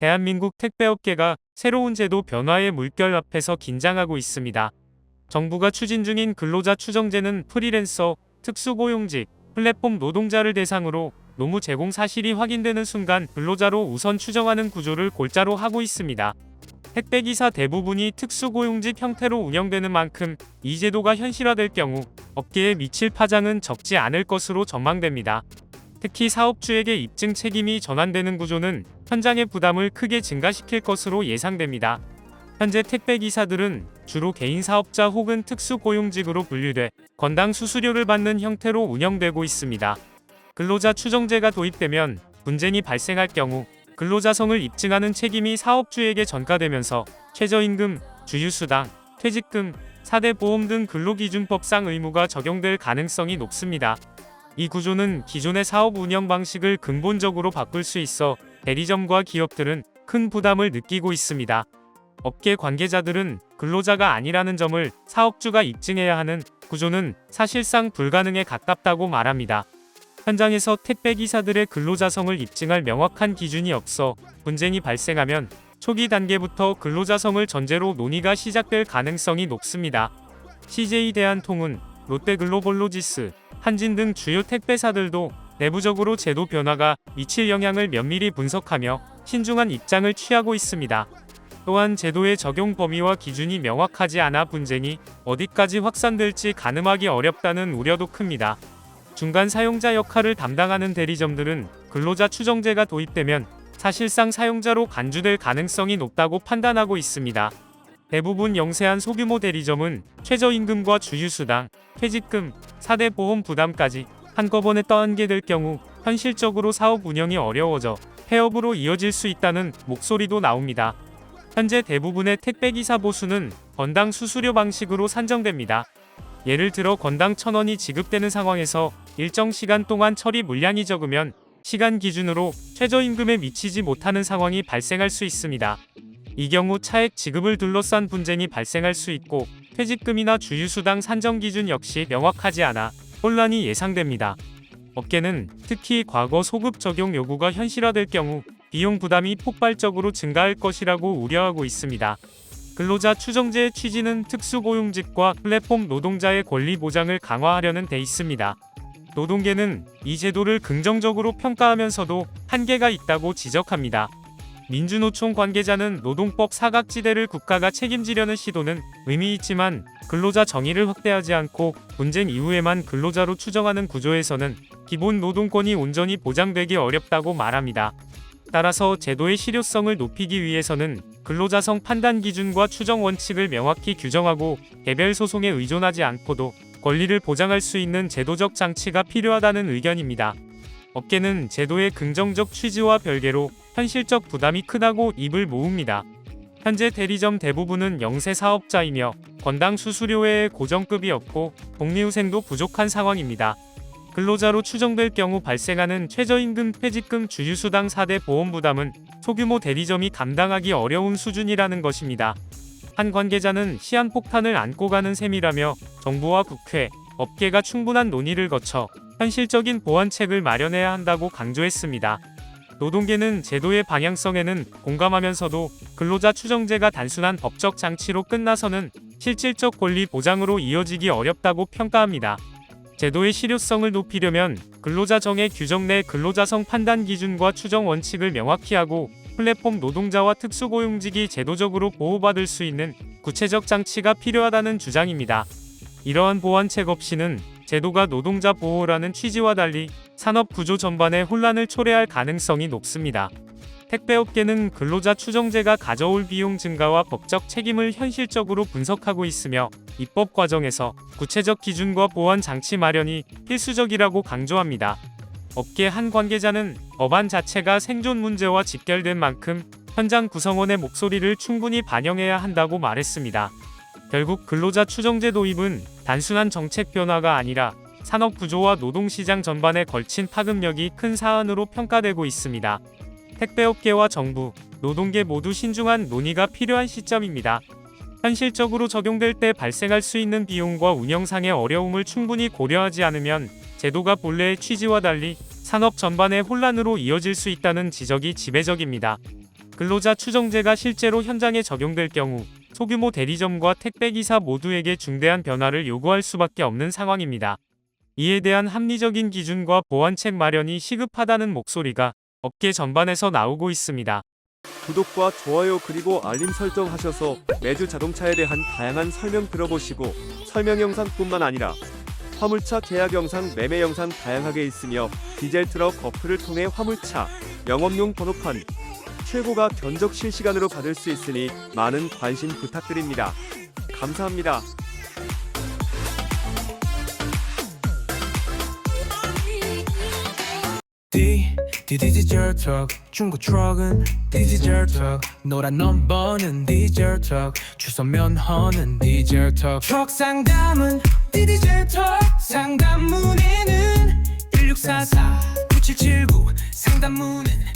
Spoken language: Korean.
대한민국 택배업계가 새로운 제도 변화의 물결 앞에서 긴장하고 있습니다. 정부가 추진 중인 근로자 추정제는 프리랜서, 특수고용직, 플랫폼 노동자를 대상으로 노무 제공 사실이 확인되는 순간 근로자로 우선 추정하는 구조를 골자로 하고 있습니다. 택배기사 대부분이 특수고용직 형태로 운영되는 만큼 이 제도가 현실화될 경우 업계에 미칠 파장은 적지 않을 것으로 전망됩니다. 특히 사업주에게 입증 책임이 전환되는 구조는 현장의 부담을 크게 증가시킬 것으로 예상됩니다. 현재 택배기사들은 주로 개인 사업자 혹은 특수고용직으로 분류돼 건당 수수료를 받는 형태로 운영되고 있습니다. 근로자 추정제가 도입되면 분쟁이 발생할 경우 근로자성을 입증하는 책임이 사업주에게 전가되면서 최저임금, 주휴수당, 퇴직금, 4대 보험 등 근로기준법상 의무가 적용될 가능성이 높습니다. 이 구조는 기존의 사업 운영 방식을 근본적으로 바꿀 수 있어 대리점과 기업들은 큰 부담을 느끼고 있습니다. 업계 관계자들은 근로자가 아니라는 점을 사업주가 입증해야 하는 구조는 사실상 불가능에 가깝다고 말합니다. 현장에서 택배기사들의 근로자성을 입증할 명확한 기준이 없어 분쟁이 발생하면 초기 단계부터 근로자성을 전제로 논의가 시작될 가능성이 높습니다. CJ대한통운, 롯데글로벌로지스, 한진 등 주요 택배사들도 내부적으로 제도 변화가 미칠 영향을 면밀히 분석하며 신중한 입장을 취하고 있습니다. 또한 제도의 적용 범위와 기준이 명확하지 않아 분쟁이 어디까지 확산될지 가늠하기 어렵다는 우려도 큽니다. 중간 사용자 역할을 담당하는 대리점들은 근로자 추정제가 도입되면 사실상 사용자로 간주될 가능성이 높다고 판단하고 있습니다. 대부분 영세한 소규모 대리점은 최저임금과 주휴수당, 퇴직금, 4대 보험 부담까지 한꺼번에 떠안게 될 경우 현실적으로 사업 운영이 어려워져 폐업으로 이어질 수 있다는 목소리도 나옵니다. 현재 대부분의 택배기사 보수는 건당 수수료 방식으로 산정됩니다. 예를 들어 건당 1,000원이 지급되는 상황에서 일정 시간 동안 처리 물량이 적으면 시간 기준으로 최저임금에 미치지 못하는 상황이 발생할 수 있습니다. 이 경우 차액 지급을 둘러싼 분쟁이 발생할 수 있고 퇴직금이나 주휴수당 산정 기준 역시 명확하지 않아 혼란이 예상됩니다. 업계는 특히 과거 소급 적용 요구가 현실화될 경우 비용 부담이 폭발적으로 증가할 것이라고 우려하고 있습니다. 근로자 추정제의 취지는 특수고용직과 플랫폼 노동자의 권리 보장을 강화하려는 데 있습니다. 노동계는 이 제도를 긍정적으로 평가하면서도 한계가 있다고 지적합니다. 민주노총 관계자는 노동법 사각지대를 국가가 책임지려는 시도는 의미 있지만 근로자 정의를 확대하지 않고 분쟁 이후에만 근로자로 추정하는 구조에서는 기본 노동권이 온전히 보장되기 어렵다고 말합니다. 따라서 제도의 실효성을 높이기 위해서는 근로자성 판단 기준과 추정 원칙을 명확히 규정하고 개별 소송에 의존하지 않고도 권리를 보장할 수 있는 제도적 장치가 필요하다는 의견입니다. 업계는 제도의 긍정적 취지와 별개로 현실적 부담이 크다고 입을 모읍니다. 현재 대리점 대부분은 영세 사업자이며 건당 수수료 외에 고정급이 없고 복리후생도 부족한 상황입니다. 근로자로 추정될 경우 발생하는 최저임금, 퇴직금, 주휴수당, 4대 보험 부담은 소규모 대리점이 감당하기 어려운 수준이라는 것입니다. 한 관계자는 시한폭탄을 안고 가는 셈이라며 정부와 국회, 업계가 충분한 논의를 거쳐 현실적인 보완책을 마련해야 한다고 강조했습니다. 노동계는 제도의 방향성에는 공감하면서도 근로자 추정제가 단순한 법적 장치로 끝나서는 실질적 권리 보장으로 이어지기 어렵다고 평가합니다. 제도의 실효성을 높이려면 근로자 정의 규정 내 근로자성 판단 기준과 추정 원칙을 명확히 하고 플랫폼 노동자와 특수고용직이 제도적으로 보호받을 수 있는 구체적 장치가 필요하다는 주장입니다. 이러한 보완책 없이는 제도가 노동자 보호라는 취지와 달리 산업 구조 전반에 혼란을 초래할 가능성이 높습니다. 택배업계는 근로자 추정제가 가져올 비용 증가와 법적 책임을 현실적으로 분석하고 있으며 입법 과정에서 구체적 기준과 보완 장치 마련이 필수적이라고 강조합니다. 업계 한 관계자는 법안 자체가 생존 문제와 직결된 만큼 현장 구성원의 목소리를 충분히 반영해야 한다고 말했습니다. 결국 근로자 추정제 도입은 단순한 정책 변화가 아니라 산업 구조와 노동시장 전반에 걸친 파급력이 큰 사안으로 평가되고 있습니다. 택배업계와 정부, 노동계 모두 신중한 논의가 필요한 시점입니다. 현실적으로 적용될 때 발생할 수 있는 비용과 운영상의 어려움을 충분히 고려하지 않으면 제도가 본래의 취지와 달리 산업 전반의 혼란으로 이어질 수 있다는 지적이 지배적입니다. 근로자 추정제가 실제로 현장에 적용될 경우 소규모 대리점과 택배기사 모두에게 중대한 변화를 요구할 수밖에 없는 상황입니다. 이에 대한 합리적인 기준과 보완책 마련이 시급하다는 목소리가 업계 전반에서 나오고 있습니다. 구독과 좋아요 그리고 알림 설정하셔서 매주 자동차에 대한 다양한 설명 들어보시고 설명 영상뿐만 아니라 화물차 계약 영상, 매매 영상 다양하게 있으며 디젤 트럭 어플을 통해 화물차 영업용 번호판 최고가 견적 실시간으로 받을 수 있으니 많은 관심 부탁드립니다. 감사합니다. 디젤 트럭 중고 트럭은 디젤 트럭 노란 넘버는 디젤 트럭 주소 면허는 디젤 트럭 상담은 디젤 트럭 상담 문의는 1644 9779 상담 문의는